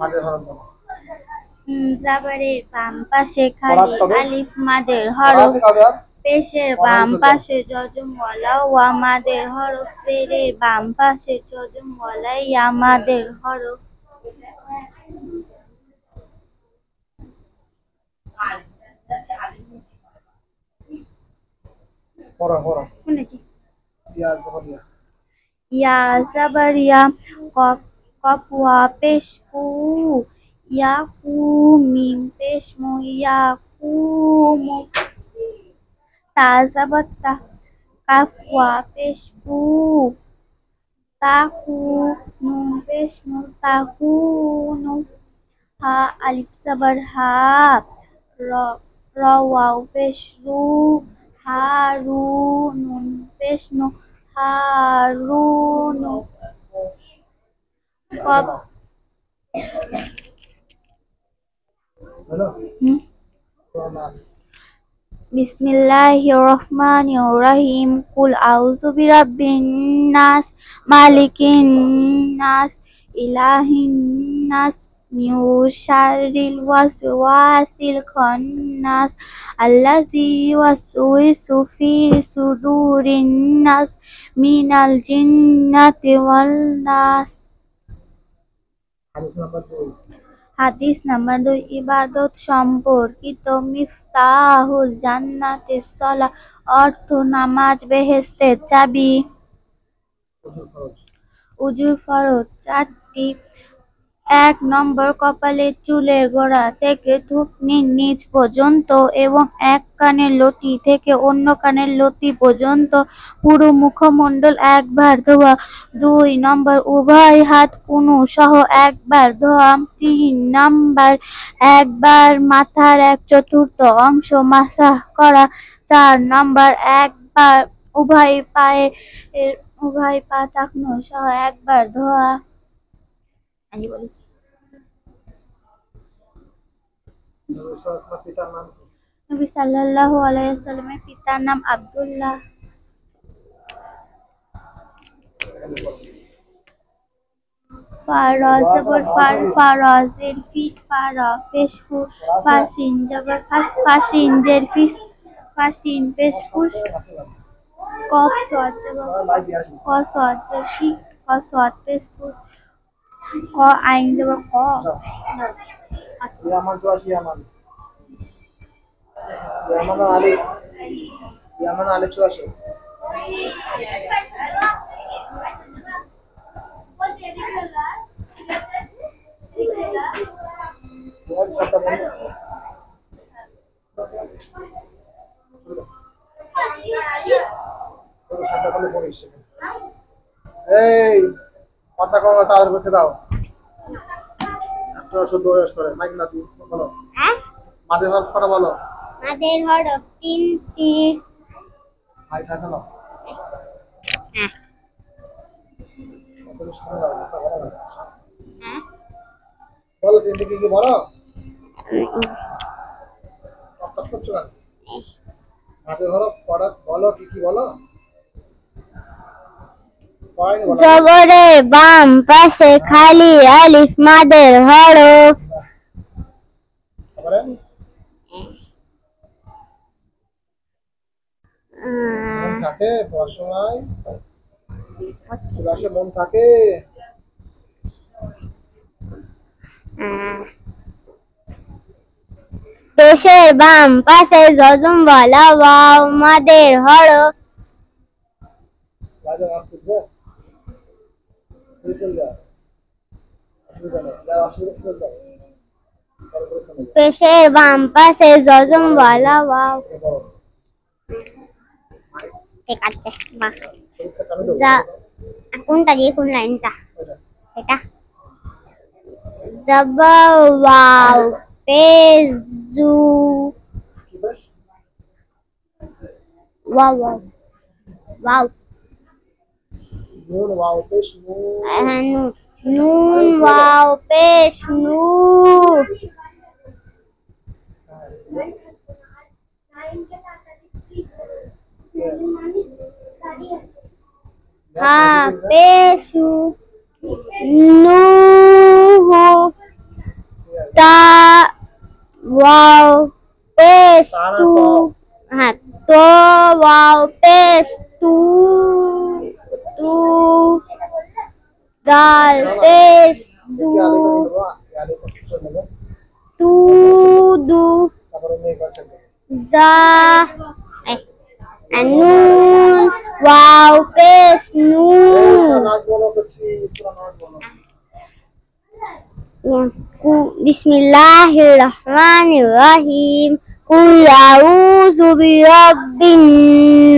মাদের হরফ বলো। জাবারের বাম পাশে খালি আলিফ মাদের হরফ, পেশের বাম পাশে যজম ওয়ালা ওয়া মাদের হরফ, জেরের বাম পাশে যজম ওয়ালা ইয়া মাদের হরফ। পড়ো পড়ো। শুনেছি। ইয়া যাবরিয়া। ইয়া জাবারিয়া কফ কফ ওয়া পেশ কু, ইয়া কু মিম পেশ মু ইয়া কুমু, তা জাবাত্তা কাফ ওয়া পেশ কু, তাকু নুন পেশ নু তাকুনু, হা আলিফ জাবার হা, র র ওয়াও পেশ রু, হারু নুন পেশ নু হারুনু, কফ হ্যালো। হুম সূরা নাস। বিসমিল্লাহিররহমানিররহিম কুল আউযু বিরাব্বিন নাস মালিকিন নাস ইলাহিন নাস মিন শাররিল ওয়াসওয়াসিল খান্নাস আল্লাযী ইউওয়াসওয়িসু ফি সুদুরিন নাস মিনাল জিন্নাতি ওয়ান নাস। হাদিস নাম্বার 2। হাদিস নাম্বার 2, ইবাদত সম্পর্কিত। মিফতাহুল জান্নাতিস সালাহ, অর্থ নামাজ বেহেশতের চাবি। ওযুর ফরজ। উজুর ফরজ 4টি। 1 নম্বর, কপালের চুলের গোড়া থেকে থুতনির নিচ পর্যন্ত এবং এক কানের লতি থেকে অন্য কানের লতি পর্যন্ত পুরো মুখমণ্ডল একবার ধোয়া। 2 নম্বর, উভয় হাত কুনু সহ একবার ধোয়া। 3 নম্বর, একবার মাথার 1/4 অংশ মাসাহ করা। 4 নম্বর, একবার উভয় পা টাকনু সহ একবার ধোয়া। আমি বলি নবী সাল্লাল্লাহু আলাইহি পিতার নাম কি? নবী সাল্লাল্লাহু আলাইহি ওয়াসাল্লামের পিতার নাম আব্দুল্লাহ। ফারাজ জবর ফারাজের ফিট ফারা পেশ ফু, ফাসিন জবর ফাসিন জের ফিস ফাসিন পেশ ফুস, কফ সদ জবর ক সদ জের ফি ক সদ পেশ ফুস, ক আইন জবর ক। ইয়ামান তো আসি ইয়ামান। ইয়ামান আলিফ। ইয়ামান আলিফ চলে আসো। তোমার সাথে বলো। তোর সাথে বলে পড়িস। এই কথা কম তাদের পক্ষে দাও। একটা 14 বয়স করে মাইক না তুই বলো। মাদের হরফ কটা বলো। মাদের হরফ 3টি। মাইক হাতে নাও। তুমি সামনে দাও, কথা বলো না। বলো তিনটে কি কি বলো। টক করছো কেন? মাদের হরফ কটা বলো, কি কি বলো। পড়াইনি বলো। জবরের বাম পাশে খালি আলিফ মাদের হরফ। তারপরে মন থাকে পড়াশোনায়, ক্লাসে মন থাকে। পেশের বাম পাশে যজম ওয়ালা ওয়াও মাদের হরফ। রাজা মাফ করবে। চল যা, অসুবিধা নেই, যার অসুবিধা ছিল যাও। পেশের বাম পাশে যজম ওয়ালা ওয়াও। ঠিক আছে, বাহ। কোনটা দিয়ে কোন লাইনটা? এটা জবা ওয়াও পেজু ওয়াও ওয়াও ওয়াও নুন ওয়াও পেশ নু। নুন ওয়াও পেশ নু, হা পেশু নুহু, ওয়াও পেস তারা টু তো হ্যাঁ তো ওয়াও পেস টু টু দাল পেস কি আলিফ নেব আলিফ কিছু নেব টু দু তারপরে মেয়ে করছেন za nun wow pes সূরা nun নাস বলো করছি সূরা নাস বলো Bismillahirrahmanirrahim Qul a'udzu birabbin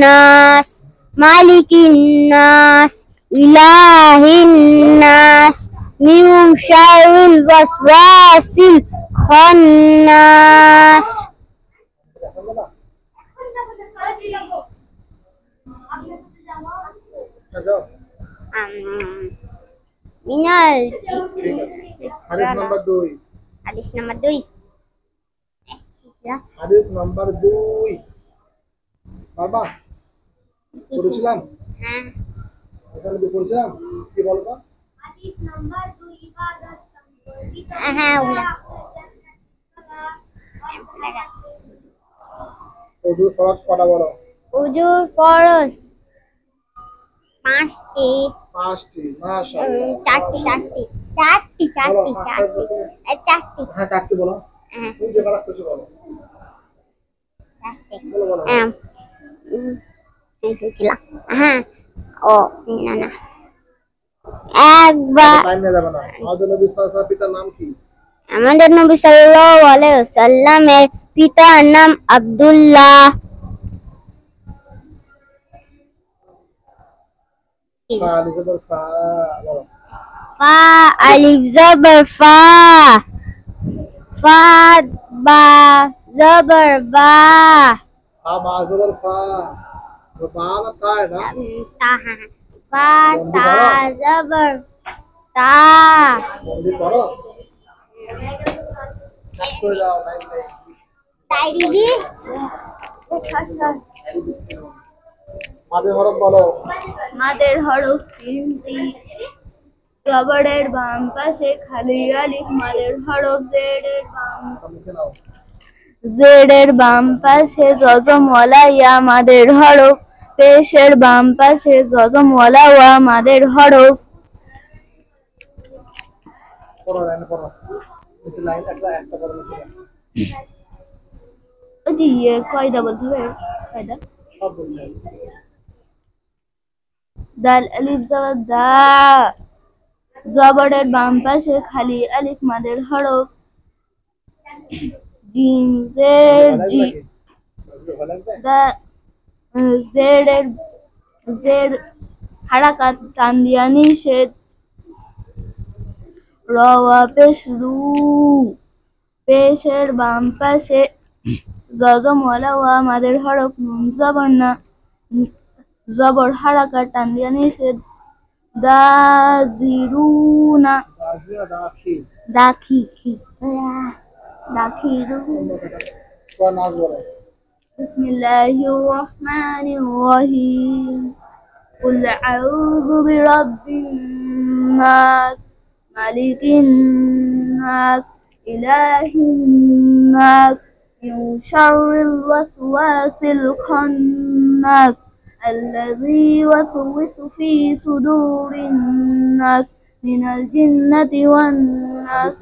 nas malikin nas ilahin nas min syarril waswasil khannas এখন না যাও minal ঠিক আছে হাদিস নাম্বার 2 hadis nomor 2 হাদিস নাম্বার 2 বাবা পড়ছিলাম হ্যাঁ আসলে কি পড়ছিলাম কি বলতো Hadis nomor 2 ibadat সম্পর্কিত হ্যাঁ ওগুলা ওযু ফরজ পড়া বলো উজুর ফরজ পাঁচটি পাঁচটি মাশাআল্লাহ চারটি হ্যাঁ চারটি বলো তুমি যে বলা কিছু বলো বলো বলো এসেছিলাম হ্যাঁ ও না না একবার টাইম নিয়ে যাবে না আমাদের নবী সাল্লাল্লাহু আলাইহি ওয়াসাল্লাম পিতার নাম কি আমাদের নবী সাল্লাল্লাহু আলাইহি ওয়াসাল্লামের পিতার নাম আব্দুল্লাহ আলিফ জবর ফা বলো ফা আলিফ জবর ফা ফা বা জবর বা ফা বা জবর ফা বা না তা না তা ফা তা জবর তা বন্ধু পড়ো কাট করে দাও টাইম নেই ডায়েরি দি মাদের হরফ বলো মাদের হরফ তিনটি জবরের বাম পাশে খালি আলিফ মাদের হরফ জেডের বাম পাশে জজমওয়ালা ইয়া মাদের হরফ পেশের বাম পাশে জজমওয়ালা ওয়া মাদের হরফ পড়ো লাইন পড়ো নিচে লাইন একটা পড়ো নিচে জি কয়দা বলতে হবে কয়দা সব বলতে হবে দাল আলিফ জবর দা জবরের বাম পাশে খালি আলিফ মাদের হরফ জিম জেড জি দা জেডের জেড হারাকাত টান দিয়া নিষেধ রওয়া পেশ রু পেশের বাম পাশে জজমওয়ালা ওয়া মাদের হরফ নুন জবর না জবর হারাকাত টান দিয়া নিষেধ দাজিরুনা দাজিরা দাখি দাখি খি দাখিরু পড়ো নাস বলো বিসমিল্লাহির রহমানির রহিম কুল আউযু বিরাব্বিন নাস মালিকিন নাস ইলাহিন নাস মিন শাররিল ওয়াসওয়াসিল খান্নাস الذي يوسوس في صدور الناس من الجنة والناس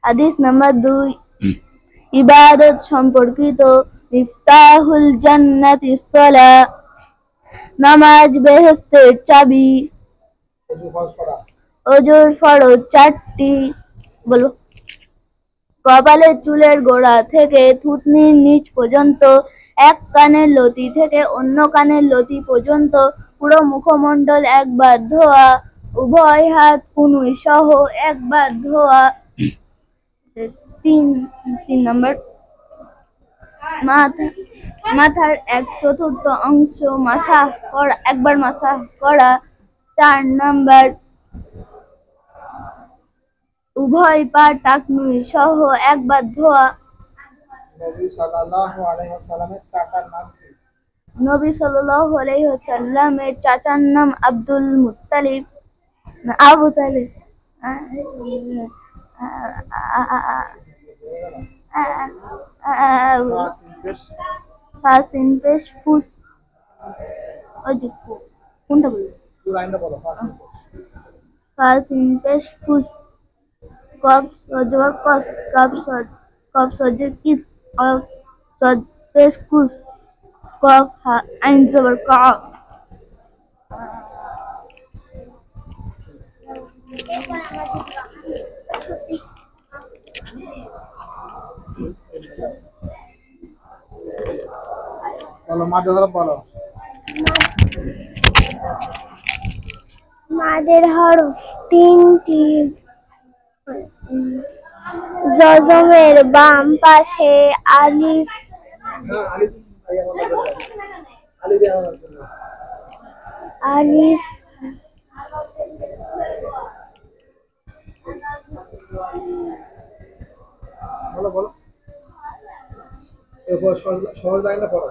হাদিস নাম্বার 2 ইবাদত সম্পর্কিত মিফতাহুল জান্নাতিস সালাহ নামাজ বেহেশতের চাবি ওজুর ফরজ চারটি বলো কপালের চুলের গোড়া থেকে থুতনির নিচ পর্যন্ত এক কানের লতি থেকে অন্য কানের লতি পর্যন্ত পুরো মুখমণ্ডল একবার ধোয়া উভয় হাত কনুই সহ একবার ধোয়া 3 নম্বর মাথার 1/4 অংশ মাসাহ করা একবার মাসাহ করা 4 নম্বর উভয় পা টাকনুই সহ একবার ধোয়া নবী সাল্লাল্লাহু আলাইহি ওয়াসাল্লামের চাচার নাম কি নবী সাল্লাল্লাহু আলাইহি ওয়াসাল্লামের চাচার নাম আব্দুল মুত্তালিব না আবু তালিব ফাসিন পেশ ফুস ওই যে কোনটা বলবো লাইনটা বলো ফাসিন পেশ ফুস কফ সজবর কস কফ সজর কিস অফ সদ পেশ কুস কফ আইন জবর কফ বলো মাঝে হরফ বলো মাদের হরফ তিনটি জজমের বাম পাশে আলিফ হ্যাঁ আলিফ আলিফ আলিফ বলো বলো এরপর সহজ লাইনটা পড়ো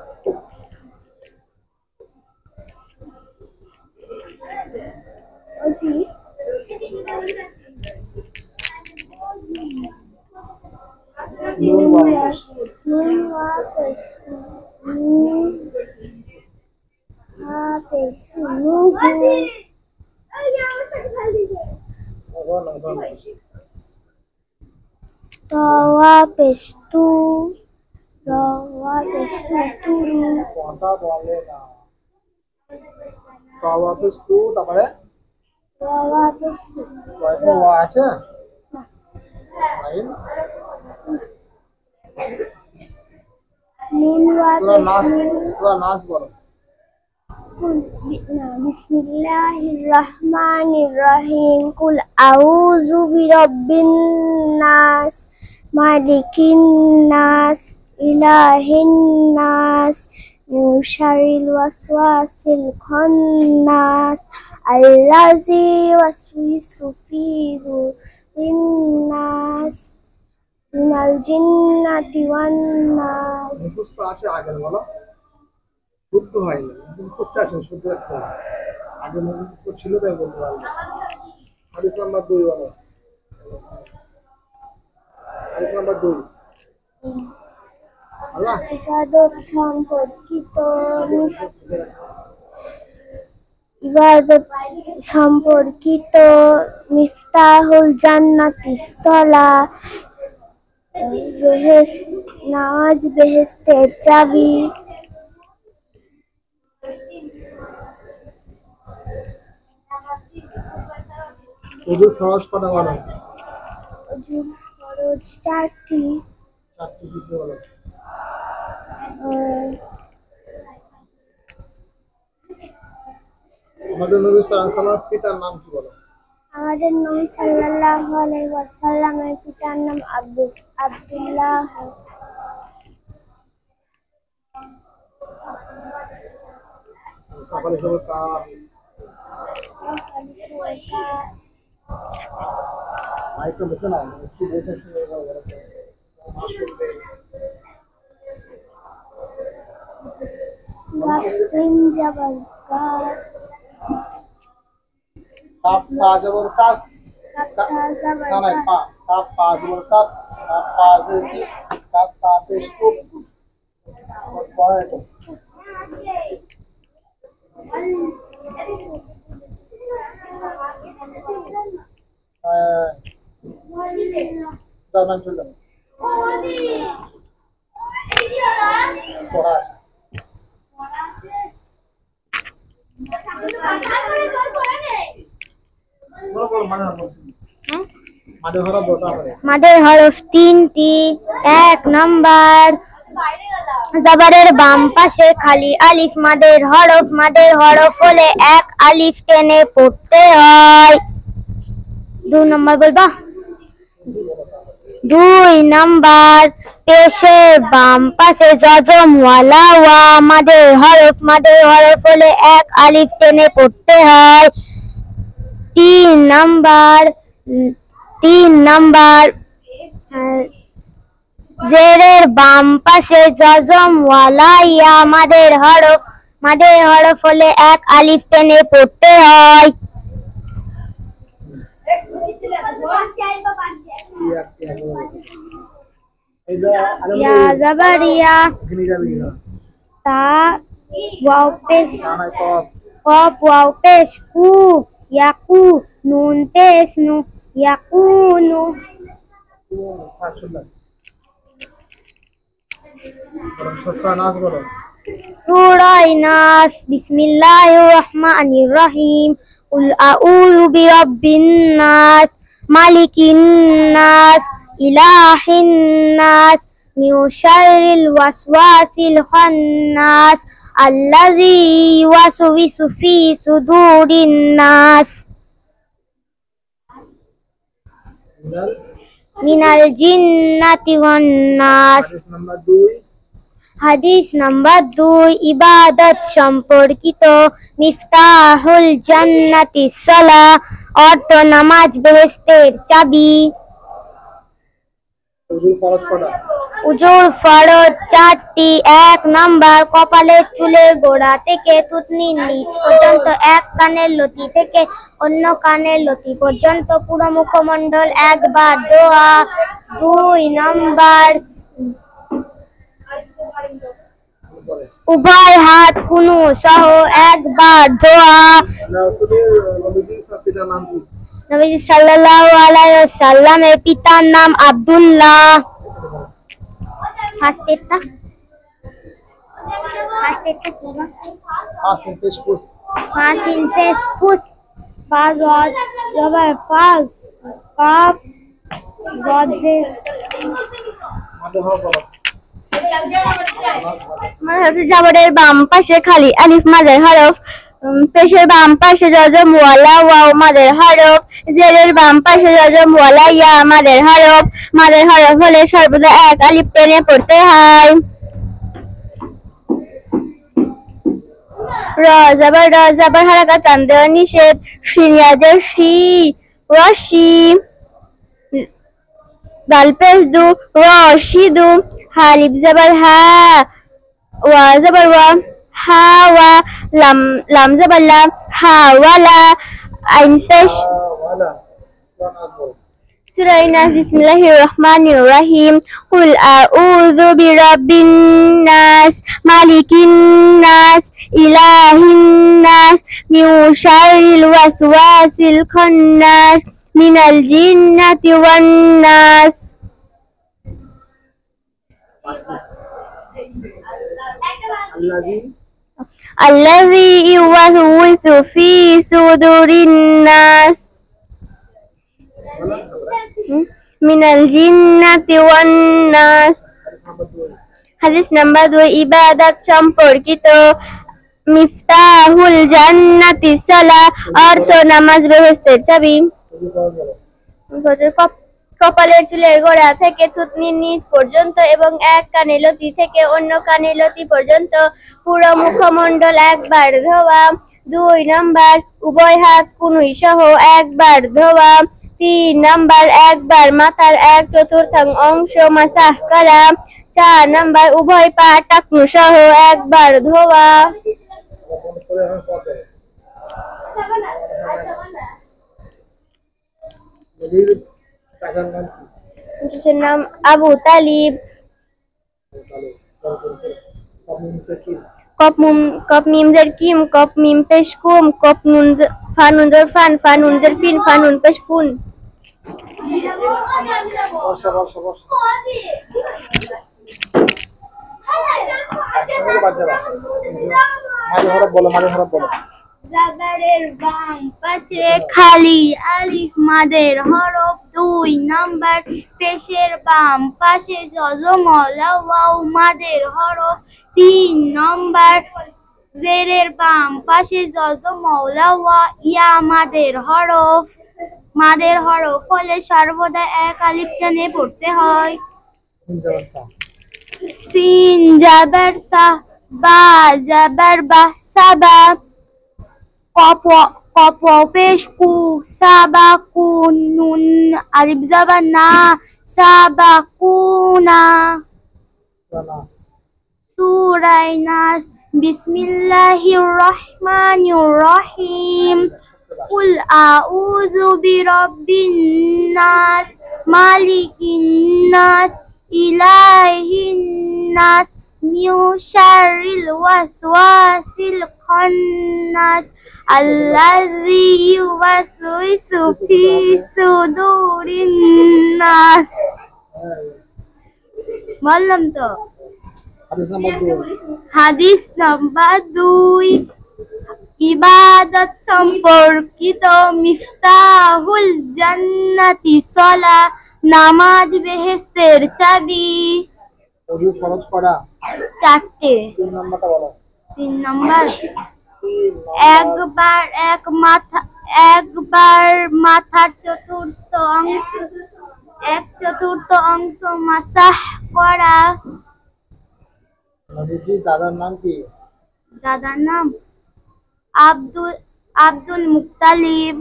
জি নুন ওয়াও নুন ওয়াপেশ নুন হাপেশ নুহু তওয়াপেশ তু রওয়াপেশ তুরু কথা বলে না তো ওয়াফিস তু তারপরে রওয়াপেশ কয়টা ওয়া আছে নুন ওয়াপেশ সূরা নাস বলো বিসমিল্লাহির রহমানির রহিম কুল আউযু বিরাব্বিন নাস মালিকিন নাস ইলাহিন নাস মিন শারিল ওয়াসওয়াসিল খান্নাস আল্লাযী ইউওয়াসওয়িসু ফী সুদুরিন নাস মিনাল জিন্নাতি ওয়ান নাস মুখস্থ আছে আগের বলো শুদ্ধ হয়নি করতে আসেন শুদ্ধ রাখতে হবে আগে মুখস্থ ছিল তাই বলতে পারলাম হাদিস নাম্বার 2 বলো হাদিস নাম্বার 2 আল্লাহ ইবাদত সম্পর্কিত মিফতাহুল জান্নাতিস সালাহ নামাজ বেহেশতের চাবি ওযু ফরজ কটা বলো ওযুর ফরজ চারটি কি বলো আমাদের নবী সাল্লাল্লাহু আলাইহি ওয়াসাল্লাম পিতার নাম কি বলো আমাদের নবী সাল্লাল্লাহু আলাইহি ওয়াসাল্লামের পিতার নাম আব্দুল্লাহ কপালে সবার কা মাইকটা মুখে নাও কি বলতে শুনে বলো মা শুনবে গাসিম জাবাল গাস কাপ পা জবর কাপ কাপসা জাবাল সানাই পা গাস কাপ পা জবর কাপ কাপ পা জবর কি কাপ পা পেশ কুপ পরে তো জানান চলে পড়া আছে বলো বলো মানে বলছি মাঝে ধরা বলতে হবে মাদের হরফ তিনটি এক নাম্বার জবরের বাম পাশে খালি আলিফ মাদের হরফ হলে এক আলিফ টেনে পড়তে হয় 2 নাম্বার বলবা 2 নাম্বার পেশের বাম পাশে জজম ওয়ালা ওয়া মাদের হরফ হলে এক আলিফ টেনে পড়তে হয় 3 নাম্বার জেরের বাম পাশে জজম ওয়ালা ইয়া মাদের হরফ হলে এক আলিফ টেনে পড়তে হয় এই যে ইয়া জাবার ইয়া, এখানে যাবি না তা ওয়াও পেশ, নাই কপ কপ ওয়াও পেশ কু, ইয়াকু, নুন পেশ নু, ইয়াকুনু। থাক শুনলাম সস্তা নাচ বলো সূরা নাস, বিসমিল্লাহির রহমানির রহিম। কুল আউযু বিরাব্বিন নাস, মালিকিন নাস, ইলাহিন নাস, মিন শাররিল ওয়াসওয়াসিল খান্নাস, আল্লাযী ইউওয়াসওয়িসু ফি সুদুরিন নাস, মিনাল মিনাল জিন্নাতি ওয়ান নাস। হাদিস নাম্বার 2 হাদিস নাম্বার 2, ইবাদত সম্পর্কিত। মিফতাহুল জান্নাতি সালাহ, অর্থ নামাজ বেহেশতের চাবি। হুজুর ফরজ কটা উজুর ফরজ 4টি। 1 নাম্বার, কপালের চুলের গোড়া থেকে থুতনির নিচ পর্যন্ত, এক কানের লতি থেকে অন্য কানের লতি পর্যন্ত পুরো মুখমণ্ডল একবার ধোয়া। 2 নাম্বার, পরে উভয় হাত কুনু সহ একবার ধোয়া। রাসূলের নবীজি পিতার নাম কি নবী সাল্লাল্লাহু আলাইহি ওয়াসাল্লামের পিতার নাম আব্দুল্লাহ। ফাস্টেরটা কি গো? আসিন পেশপুস ফাসিন ফেস ফুস, ফাজ ওয়াজ জবর ফাজ, কাপ গজে। মাঝে হওয়া বলো জাবরের বাম পাশে খালি আলিফ মাদের হরফ, পেশের বাম পাশে জজম ওয়ালা ওয়াও মাদের হরফ, জেরের বাম পাশে জজম ওয়ালা ইয়া মাদের হরফ হলে সর্বদা এক আলিফ টেনে পড়তে হয়। র জবর হারাকাত টান দেওয়া নিষেধ। শিনিয়াজের শি, রশি। দাল পেশ দু, রশিদু। হালিফ জবর হা, ওয়া জবর ওয়া, হাওয়া। লাম জবর লাম, হাওয়ালা। আইন পেশ ওয়ালা সূরা নাস বলো সূরা নাস, বিসমিল্লাহির রহমানির রহিম। কুল আউযু বিরাব্বিন নাস, মালিকিন নাস, ইলাহিন নাস, মিন শাররিল ওয়াসওয়াসিল খান্নাস, মিনাল জিন্নাতি ওয়ান নাস। আল্লাযী আল্লাযী ইউওয়াসওয়িসু ফি সুদুরিন নাস, মিনাল জিন্নাতি ওয়ান নাস। হাদিস নাম্বার 2 হাদিস নাম্বার 2, ইবাদত সম্পর্কিত। মিফতাহুল জান্নাতি সালাহ, অর্থ নামাজ বেহেশতের চাবি। হুজুর ফরজ বলো কপালের চুলের গোড়া থেকে থুতনির নিচ পর্যন্ত এবং এক কানের লতি থেকে অন্য কানের লতি পর্যন্ত পুরো মুখমণ্ডল একবার ধোয়া। 2 নাম্বার, উভয় হাত কুনুই সহ একবার ধোয়া। 3 নাম্বার, একবার মাথার 1/4 অংশ মাসাহ করা। 4 নাম্বার, উভয় পা টাকনু সহ একবার ধোয়া। বন্ধ করে পড়তে নবীর চাচার নাম কি পুরুষের নাম আবু তালিব। তাহলে তামিম সাকিব কপ মিম জের কিম, কপ মিম পেশ কুম, কপ নুন ফা নুন জের ফান, ফা নুন জের ফিন, ফা নুন পেশ ফুন। বর্ষা একসঙ্গে বাদ যাবে মাঝে হরফ বলো জাবারের বাম পাশে খালি আলিফ মাদের হরফ। 2 নাম্বার, পেশের বাম পাশে জজম ওয়াও মাদের হরফ। 3 নাম্বার, জেরের বাম পাশে জজম ওয়া ইয়া মাদের হরফ হলে সর্বদা এক আলিফ টেনে পড়তে হয়। সিন জবস্তা সিন জাবার সা, বা জাবার বা, সাবা। কপ পেশ কু, সাবাকু। নুন আলিফ জাবার না, সাবাকুনা। সূরা নাস সূরা নাস, বিসমিল্লাহির রহমানির রহিম। কুল আউযু বিরাব্বিন নাস মালিকিন নাস ইলাহিন নাস মিন শাররিল ওয়াসওয়াসিল খান্নাস আল্লাযী ইউওয়াসওয়িসু ফি সুদুরিন নাস। বললাম তো। হাদিস নাম্বার 2, ইবাদত সম্পর্কিত। মিফতাহুল জান্নাতি সালাহ, নামাজ বেহেশতের চাবি। ওযু ফরজ করা 4টে। 3 নাম্বারটা বলো। 3 নাম্বার, 3 একবার মাথার চতুর্থ অংশ মাসাহ করা। নবীজি দাদার নাম কি? দাদার নাম আব্দুল মুত্তালিব।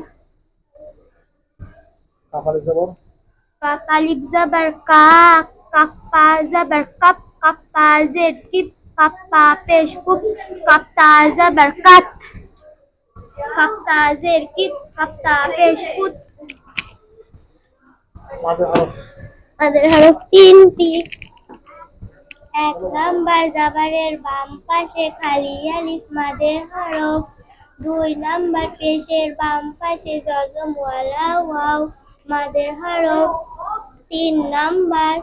কাফারে জবর কালিব জাবার কা, কাপ্পা জাবার কাপ, কাপ্পা জের কিপ, কাপ্পা পেশ কুপ, কাপ্তা জাবার কাত, কাপ্তা জের কিত, কাপ্তা পেশ কুত। মাদের হরফ। মাদের হরফ 3টি। 1 নাম্বার জাবারের বাম পাশে খালি আলিফ মাদের হরফ। 2 নাম্বার পেশের বাম পাশে জজমওয়ালা ওয়াও মাদের হরফ। 3 নাম্বার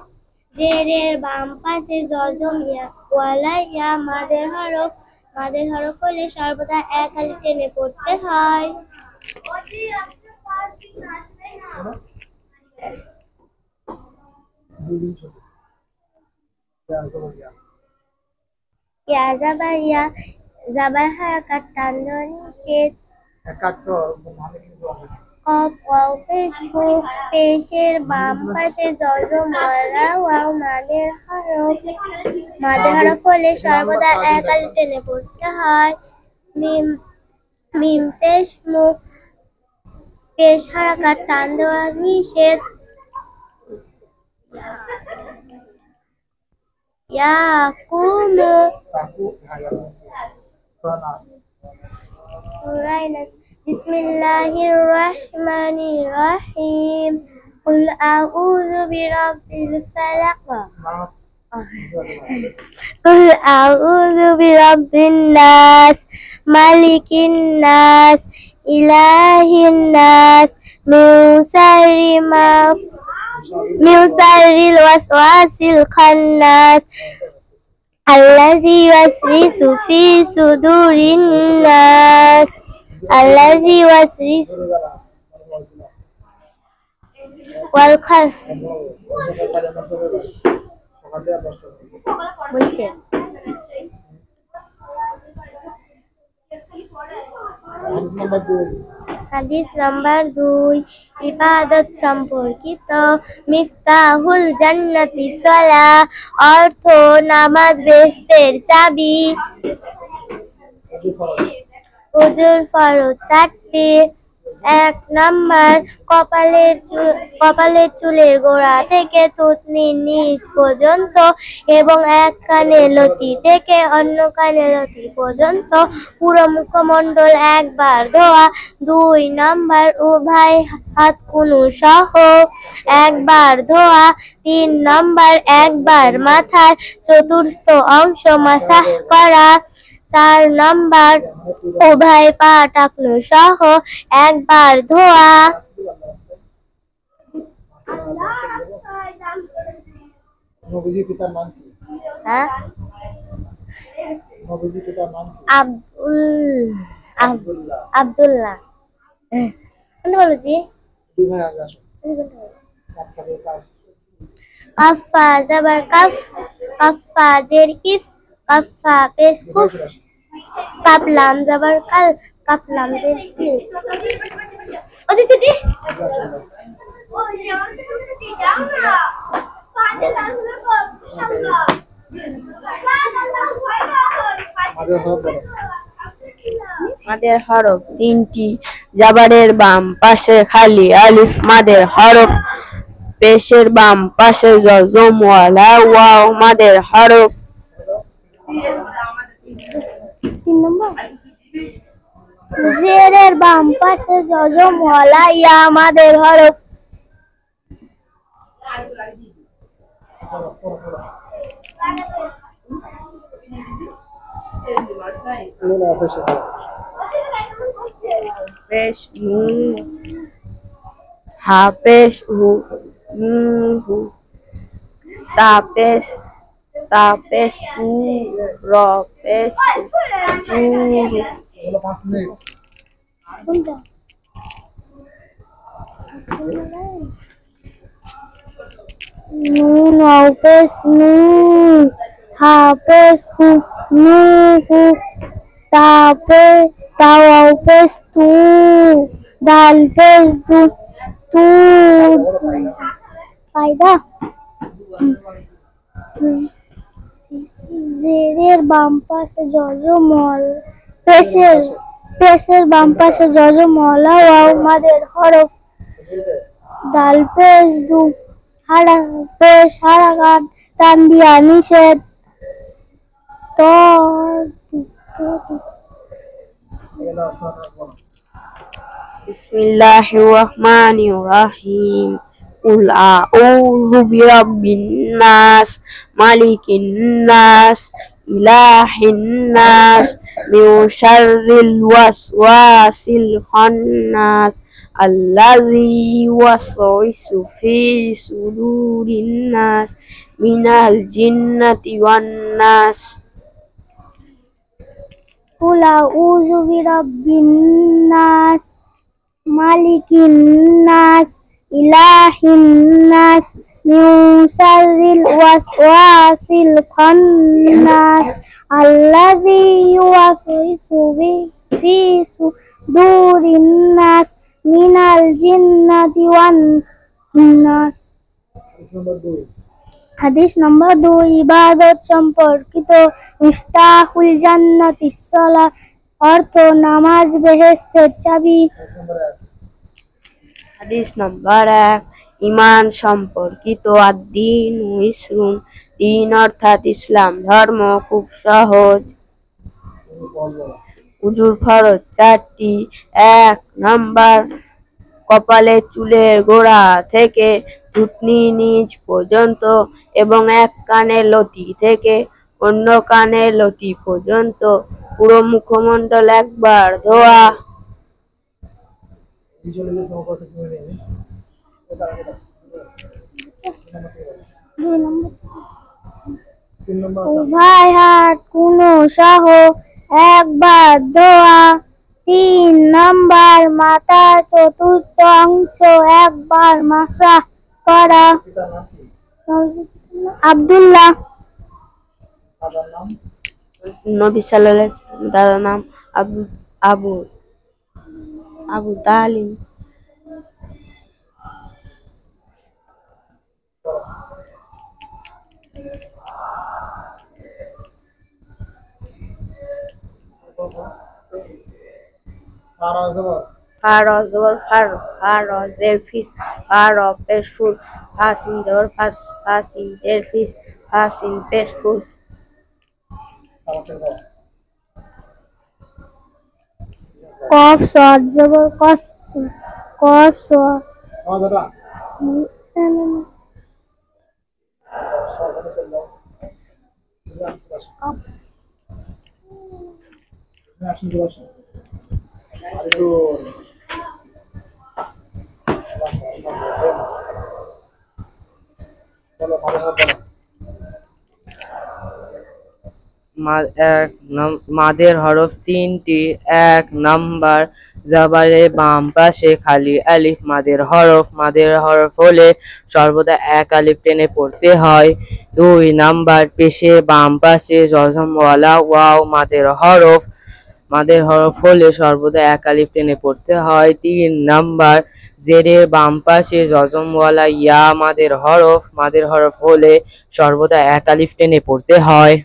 জেরের বাম পাশে জজমওয়ালা ইয়া মাদের হরফ। মাদের হরফ হলে সর্বদা 1 আলিফ টেনে পড়তে হয়। দুদিন ছোট ইয়া জাবার ইয়া, জাবার হারাকাত টান দেওয়া নিষেধ। এক কাজ কর, মানে কিন্তু কফ ওয়াও পেশ কু, পেশের বাম পাশে জজমওয়ালা ওয়াও মাদের হরফ। মাদের হরফ হলে সর্বদা 1 আলিফ টেনে পড়তে হয়। মিম পেশ মু, পেশ হারাকাত টান দেওয়া নিষেধ। ইয়াকুমু, তাকু হায়ার সানাস। সূরা নাস। বিসমিল্লাহির রহমানির রহিম। কুল আউযু বিরাব্বিল ফালাক। নাস কুল আউযু বিরাব্বিন নাস মালিকিন নাস ইলাহিন নাস মিন শাররিল ওয়াসওয়াসিল খান্নাস আল্লাযী ইউওয়াসওয়িসু ফি সুদুরিন নাস। আল্লাযী ইউওয়াসওয়িসু ওয়াল খাল বলছে। হাদিস নাম্বার 2, হাদিস নাম্বার 2, ইবাদত সম্পর্কিত। মিফতাহুল জান্নাতি সালাহ, অর্থ নামাজ বেহেশতের চাবি। ওযু ফরজ। ওযুর ফরজ 4টি। 1 নাম্বার কপালের চুলের গোড়া থেকে থুতনির নিচ পর্যন্ত এবং 1 কানের লতি থেকে অন্য কানের লতি পর্যন্ত পুরো মুখমণ্ডল 1 বার ধোয়া। 2 নাম্বার উভয় হাত কুনু সহ 1 বার ধোয়া। 3 নাম্বার 1 বার মাথার চতুর্থ অংশ মাসাহ করা। 4 নাম্বার উভয় পা টাকনু সহ 1 বার ধোয়া। নবীজি পিতার নাম কি? হ্যাঁ, নবীজি পিতার নাম কি? আব্দুল্লাহ। কোনটা বলছি? দুই ভাই আগে আসো। কাফারে কাফ। কাফা জাবার কাফ, কাফা জের কিফ, কাফা পেশ কুফ, কাপ লাম জাবার কাল, কাপ লাম জের কিল। ওদি ছুটি মাদের হরফ বলো। মাদের হরফ 3টি। জাবারের বাম পাশে খালি আলিফ মাদের হরফ। পেশের বাম পাশে জজমওয়ালা ওয়াও মাদের হরফ। 3 নম্বর জেরের বাম পাশে যজমওয়ালা ইয়া মাদের হরফ। পড়ো, পড়ো, পড়ো। নুন অফিসে দাও। পেশ নুন হা পেশ হু নুন হু তা পেশ তু র পেশ চু হু। এগুলো 5 মিনিট। কোনটা? নুন অফিস নু হা পেশ হু নু হু তাও অফিস তু দাল পেশ দু তু কায়দা। জেরের বাম পাশে যজমল পেশের বাম পাশে যজমলা ওয়াও মাদের হরফ। বুঝলে? দাল পেশ দু পেশ হারাকাত টান দিয়া নিষেধ। ত এগুলো আসমান আসমান। বিসমিল্লাহির রহমানির রহিম। কুল আউযু বিরাব্বিন নাস মালিকিন নাস ইলাহিন নাস মিন শাররিল ওয়াসওয়াসিল খান্নাস আল্লাযী ইউওয়াসওয়িসু ফি সুদুরিন নাস মিনাল জিন্নাতি ওয়ান নাস। কুল আউযু বিরাব্বিন নাস মালিকিন নাস ইলাহিন নাস মিন শাররিল ওয়াসওয়াসিল খান্নাস আল্লাযী ইউওয়াসওয়িসু ফি সুদুরিন নাস মিনাল জিন্নাতি ওয়ান নাস। হাদিস নম্বর 2 ইবাদত সম্পর্কিত। মিফতাহুল জান্নাতিস সালাহ অর্থ নামাজ বেহেশতের চাবি। হাদিস নাম্বার 1 ঈমান সম্পর্কিত। আদ-দীন ইসরুন দিন অর্থাৎ ইসলাম ধর্ম খুব সহজ। উজুর ফরজ 4টি। 1 নাম্বার কপালের চুলের গোড়া থেকে থুতনি নিচ পর্যন্ত এবং এক কানের লতি থেকে অন্য কানের লতি পর্যন্ত পুরো মুখমণ্ডল একবার ধোয়া। ভিজুয়ালাইজেশন করতে তুমি নেই। এটা 3 নম্বর। উভয় হাত কুনো সহ একবার ধোয়া। 3 নাম্বার মাথার চতুর্থ অংশ একবার মাসাহ করা। পিতার নাম কি? আব্দুল্লাহ। দাদার নাম? নবী সাল্লাল্লাহু আলাইহি ওয়াসাল্লাম। দাদার নাম আবু তালিব। ফারজের ফিস পেশফুল ফাসিন জবর ফাসিন জের ফিস ফাসিন পেশফুস। কফ সদ জবর কস কস সদটা সদটা চল দাও। অ্যাকশন চলে আসো। আরেকটু চলো মাঝে বলো। মাদের হরফ 3টি। 1 নাম্বার জাবারের বাম পাশে খালি আলিফ মাদের হরফ হলে সর্বদা এক আলিফ টেনে পড়তে হয়। 2 নাম্বার পেশে বাম পাশে জজমওয়ালা ওয়াও মাদের হরফ হলে সর্বদা এক আলিফ টেনে পড়তে হয়। 3 নাম্বার জেরের বাম পাশে জজমওয়ালা ইয়া মাদের হরফ হলে সর্বদা এক আলিফ টেনে পড়তে হয়।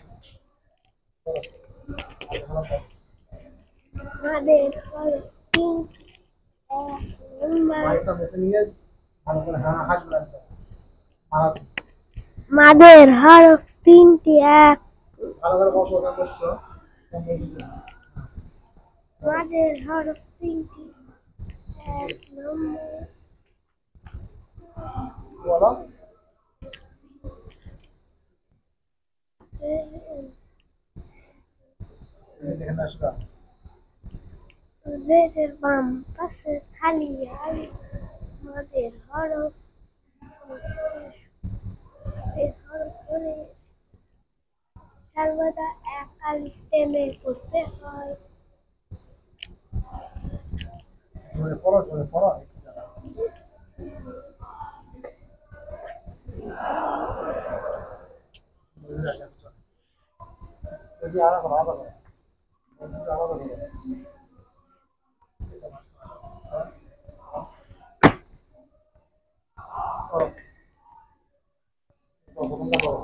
মাইকটা মুখে নিয়ে ভালো করে হাসবে না। মাদের হরফ 3টি। 1 ভালো করে বসো, কেমন বসছো? মাদের হরফ তিনটি। এক নম্বর বলো এখানে আসবা জেরের বাম পাশে খালি আলিফ মাদের হরফ হলে সর্বদা এক আলিফ টেনে পড়তে হয়। জোরে পড়ো এই যে আলাদা করো আলাদা করো এটা মাঝখানে করো প্রথমটা করো